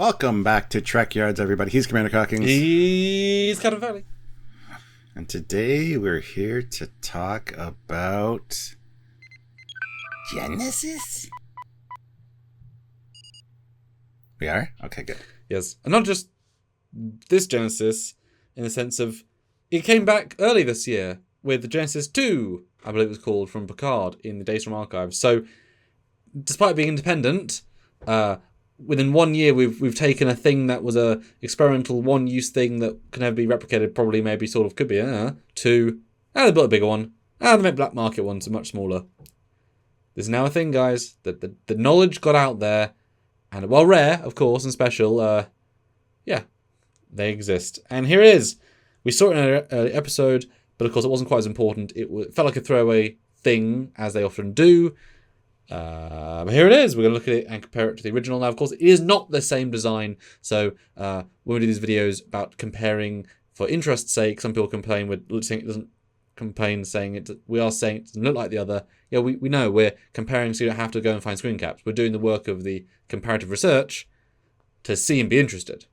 Welcome back to Trekyards, everybody. He's Commander Cockings. He's kind of funny. And today we're here to talk about Genesis. We are? Okay, good. Yes. And not just this Genesis, in the sense of it came back early this year with the Genesis 2, I believe it was called, from Picard in the Days from Archives. So, despite being independent, within 1 year we've taken a thing that was a experimental one-use thing that can never be replicated, probably maybe sort of could be, to, they built a bigger one. They make black market ones are much smaller. This is now a thing, guys. The knowledge got out there, and while rare, of course, and special, they exist. And here it is. We saw it in an early episode, but of course it wasn't quite as important. It felt like a throwaway thing, as they often do. But here it is. We're going to look at it and compare it to the original. Now, of course, it is not the same design. So when we do these videos about comparing for interest's sake, some people complain saying it doesn't complain, saying we are saying it doesn't look like the other. Yeah, we know we're comparing, so you don't have to go and find screen caps. We're doing the work of the comparative research to see and be interested.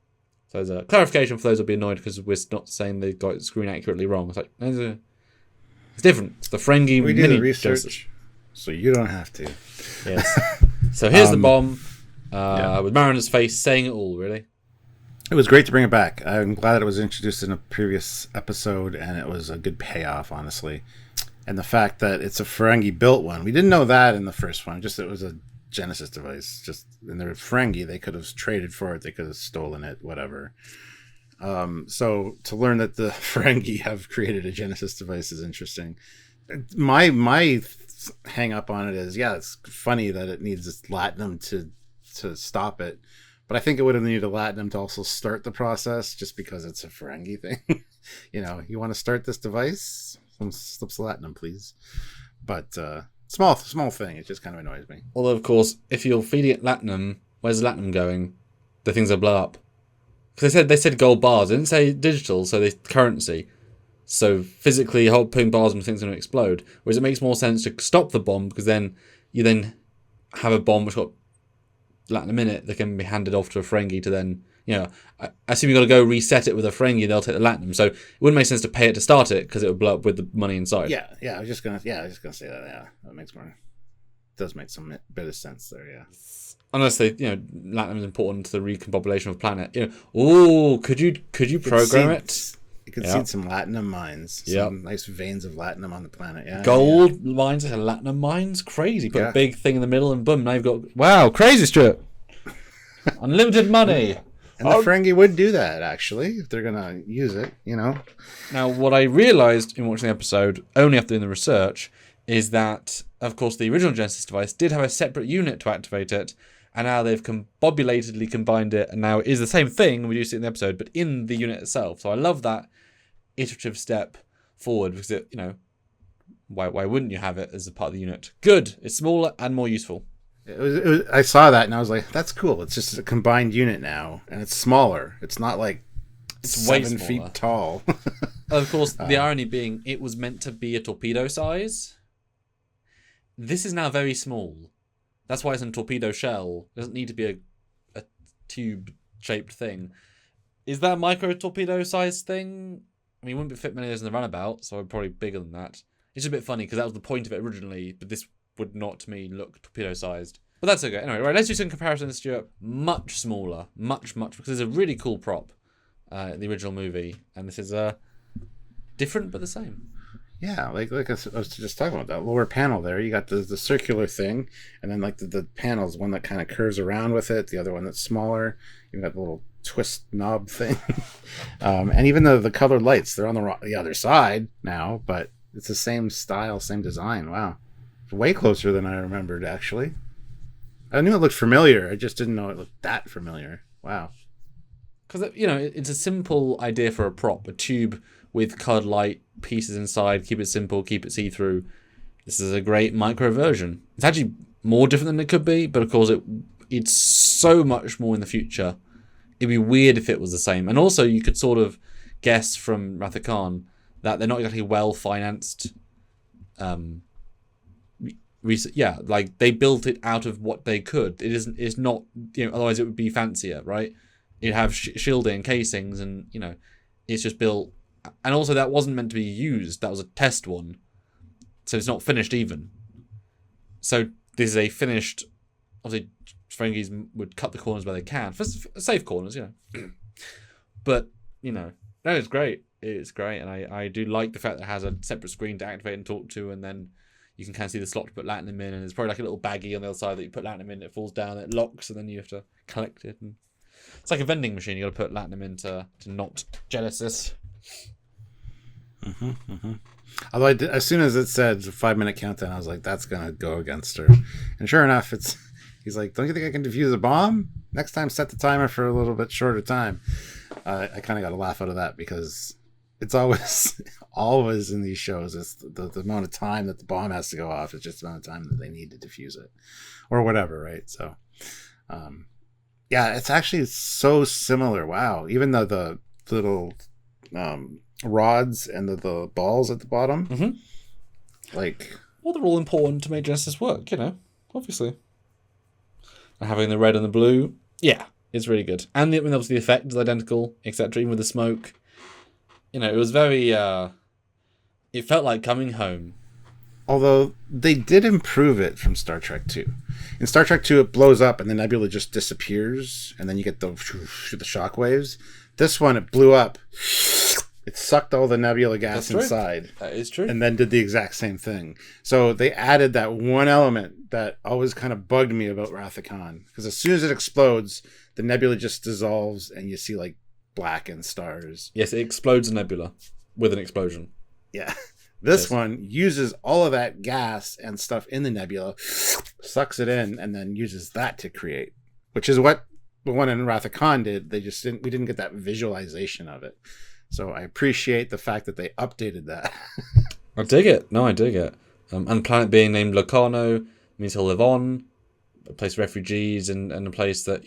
So there's a clarification for those who'll be annoyed because we're not saying they got screen accurately wrong. It's like it's different. It's the Ferengi we do mini the research, doses. so you don't have to. Yes. So here's the bomb, with Mariner's face saying it all, really. It was great to bring it back. I'm glad it was introduced in a previous episode, and it was a good payoff, honestly. And the fact that it's a Ferengi built one. We didn't know that in the first one, just it was a Genesis device. Just in their Ferengi, they could have traded for it, they could have stolen it, whatever. So to learn that the Ferengi have created a Genesis device is interesting. My hang up on it is, it's funny that it needs this latinum to stop it, but I think it would have needed a latinum to also start the process, just because it's a Ferengi thing. You want to start this device, some slips of latinum, please. But small thing, it just kind of annoys me. Although, of course, if you're feeding it latinum, where's the latinum going? The things will blow up. Because they said gold bars, they didn't say digital, so they currency. So physically, putting bars on things going to explode. Whereas it makes more sense to stop the bomb, because then you have a bomb which got latinum in it that can be handed off to a Ferengi to then, I assume you've got to go reset it with a Ferengi, they'll take the latinum. So it wouldn't make sense to pay it to start it, because it would blow up with the money inside. Yeah, I was just gonna say that. Yeah, that does make some bit of sense there. Yeah. Unless latinum is important to the recombobulation of a planet. Could you program it? You could see some latinum mines. Some nice veins of latinum on the planet. Yeah. Gold mines into latinum mines? Crazy. Put a big thing in the middle and boom, now you've got... Wow, crazy strip. Unlimited money. And the Ferengi would do that, actually, if they're going to use it, Now, what I realised in watching the episode, only after doing the research, is that, of course, the original Genesis device did have a separate unit to activate it, and now they've combobulatedly combined it, and now it is the same thing, we do see it in the episode, but in the unit itself. So I love that iterative step forward, because why wouldn't you have it as a part of the unit? Good. It's smaller and more useful. It was, I saw that and I was like, that's cool. It's just a combined unit now, and it's smaller. It's not like it's 7 feet tall. Of course, the irony being it was meant to be a torpedo size. This is now very small. That's why it's in a torpedo shell. It doesn't need to be a tube-shaped thing. Is that a micro torpedo size thing? I mean, it wouldn't fit many of those in the runabout, so probably bigger than that. It's just a bit funny, because that was the point of it originally, but this would not, to me, look torpedo-sized. But that's okay. Anyway, right, let's do some comparisons, Stuart. Much smaller. Much, because it's a really cool prop in the original movie, and this is different but the same. Yeah, like I was just talking about that lower panel there. You got the circular thing, and then like the panels, one that kind of curves around with it, the other one that's smaller. You've got the little twist knob thing, and even the colored lights, they're on the other side now, but it's the same style, same design. Wow, way closer than I remembered, actually. I knew it looked familiar, I just didn't know it looked that familiar. Wow. Because it's a simple idea for a prop, a tube with colored light pieces inside. Keep it simple, keep it see-through. This is a great micro version. It's actually more different than it could be, but of course it's so much more in the future. It'd be weird if it was the same. And also, you could sort of guess from Wrath of Khan that they're not exactly well-financed. Like they built it out of what they could. It's not, otherwise it would be fancier, right? You'd have shielding casings, and it's just built. And also, that wasn't meant to be used. That was a test one, so it's not finished even. So this is a finished. Obviously, Ferengis would cut the corners where they can for safe corners, But no, it's great. It's great, and I do like the fact that it has a separate screen to activate and talk to, and then you can kind of see the slot to put Latinum in, and there's probably like a little baggie on the other side that you put Latinum in, it falls down, it locks, and then you have to collect it. And it's like a vending machine. You got to put Latinum in to not Genesis. Although as soon as it said 5-minute countdown, I was like, that's gonna go against her. And sure enough, he's like, don't you think I can defuse a bomb? Next time, set the timer for a little bit shorter time. I kind of got a laugh out of that because it's always in these shows, it's the amount of time that the bomb has to go off. It's just the amount of time that they need to defuse it or whatever, right? So, yeah, it's actually so similar. Wow. Even though the little rods and the balls at the bottom, well, they're all important to make Genesis work, obviously. And having the red and the blue, yeah, it's really good. And obviously the effect is identical, etc. Even with the smoke, it was very. It felt like coming home. Although they did improve it from Star Trek 2. In Star Trek 2, it blows up and the nebula just disappears, and then you get the shock waves. This one, it blew up. It sucked all the nebula gas inside. That is true. And then did the exact same thing. So they added that one element that always kind of bugged me about Wrath of Khan. Because as soon as it explodes, the nebula just dissolves and you see like blackened stars. Yes, it explodes a nebula with an explosion. Yeah. This one uses all of that gas and stuff in the nebula, sucks it in, and then uses that to create. Which is what the one in Wrath of Khan did. We didn't get that visualization of it. So I appreciate the fact that they updated that. I dig it. No, I dig it. And the planet being named Locarno means he'll live on, a place of refugees, and a place that,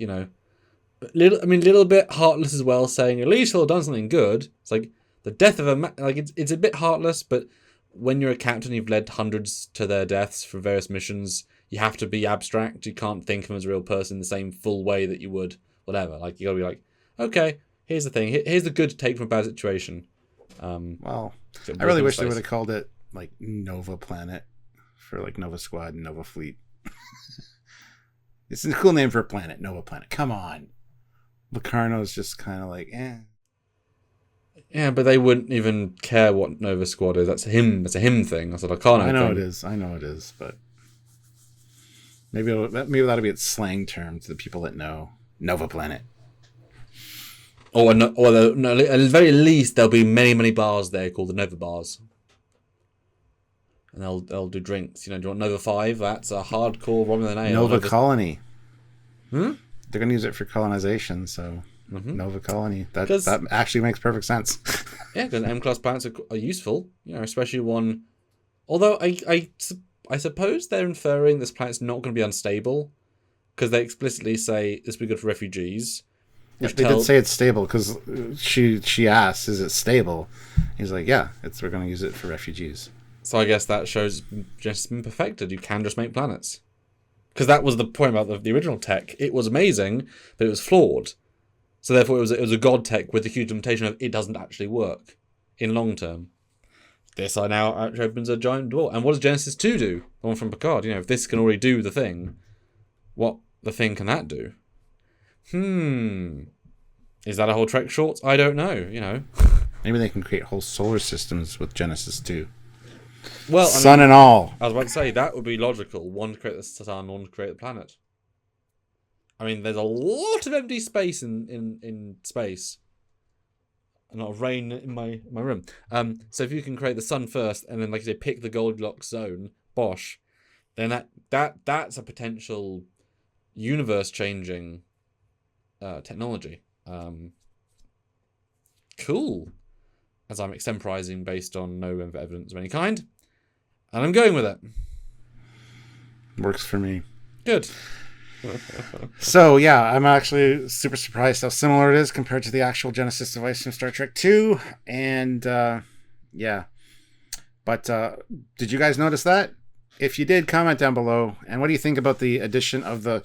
little bit heartless as well, saying at least he'll have done something good. It's like the death of a it's a bit heartless, but when you're a captain, you've led hundreds to their deaths for various missions. You have to be abstract. You can't think of him as a real person in the same full way that you would whatever. Like you gotta be like, okay. Here's the thing. Here's the good to take from a bad situation. Well, I really wish they would have called it like Nova Planet for like Nova Squad and Nova Fleet. It's a cool name for a planet, Nova Planet. Come on. Locarno's just kind of like, eh. Yeah, but they wouldn't even care what Nova Squad is. That's him. It's a him thing. That's a Locarno thing. I know it is, but maybe that'll be its slang term to the people that know Nova Planet. Or at the very least, there'll be many, many bars there called the Nova Bars. And they'll do drinks. Do you want Nova 5? That's a hardcore Robin the Nail. Nova Colony. They're going to use it for colonization, so Nova Colony. That actually makes perfect sense. Yeah, because M-class planets are useful, especially one... Although I suppose they're inferring this planet's not going to be unstable, because they explicitly say this will be good for refugees. They did say it's stable because she asks, "Is it stable?" He's like, "Yeah, we're going to use it for refugees." So I guess that shows just been perfected. You can just make planets, because that was the point about the original tech. It was amazing, but it was flawed. So therefore, it was a god tech with the huge limitation of it doesn't actually work in long term. This now actually opens a giant door. And what does Genesis 2 do? The one from Picard. If this can already do the thing, what the thing can that do? Is that a whole Trek shorts? I don't know, Maybe they can create whole solar systems with Genesis 2. Well, sun and all. I was about to say, that would be logical. One to create the sun, one to create the planet. I mean, there's a lot of empty space in space. A lot of rain in my room. So if you can create the sun first, and then, like you say, pick the Goldilocks zone, bosh, then that's a potential universe-changing technology. Cool. As I'm extemporizing based on no evidence of any kind. And I'm going with it. Works for me. Good. So, yeah, I'm actually super surprised how similar it is compared to the actual Genesis device from Star Trek 2. And, yeah. But, did you guys notice that? if you did, comment down below. And what do you think about the addition of the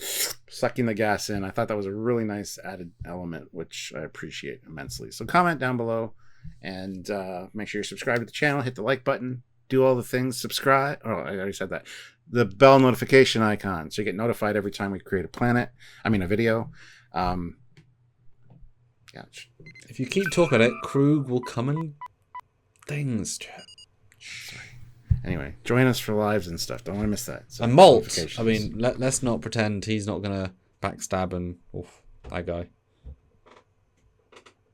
sucking the gas in? I thought that was a really nice added element, which I appreciate immensely. So comment down below and make sure you're subscribed to the channel. Hit the like button. Do all the things. Subscribe. Oh, I already said that. The bell notification icon, so you get notified every time we create a video. Yeah. If you keep talking about it, Krug will come and things. Sorry. Anyway, join us for lives and stuff. Don't want to miss that. So, And Malt. I mean, let's not pretend he's not gonna backstab and that guy.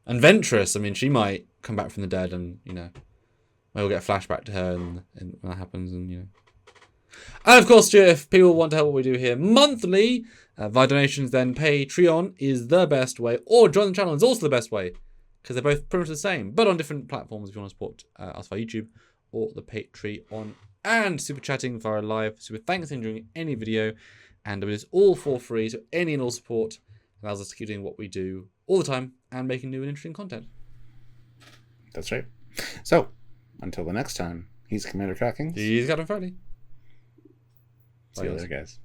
And Ventress. I mean, she might come back from the dead, and we'll get a flashback to her, and when that happens, and And of course, if people want to help what we do here monthly, via donations, then Patreon is the best way, or join the channel is also the best way, because they're both pretty much the same, but on different platforms if you want to support us via YouTube or the Patreon. And super chatting via live, super thanks during any video, and it is all for free, so any and all support allows us to keep doing what we do all the time and making new and interesting content. That's right. So, until the next time, he's Commander Cockings. He's Captain Foley. See you later, guys.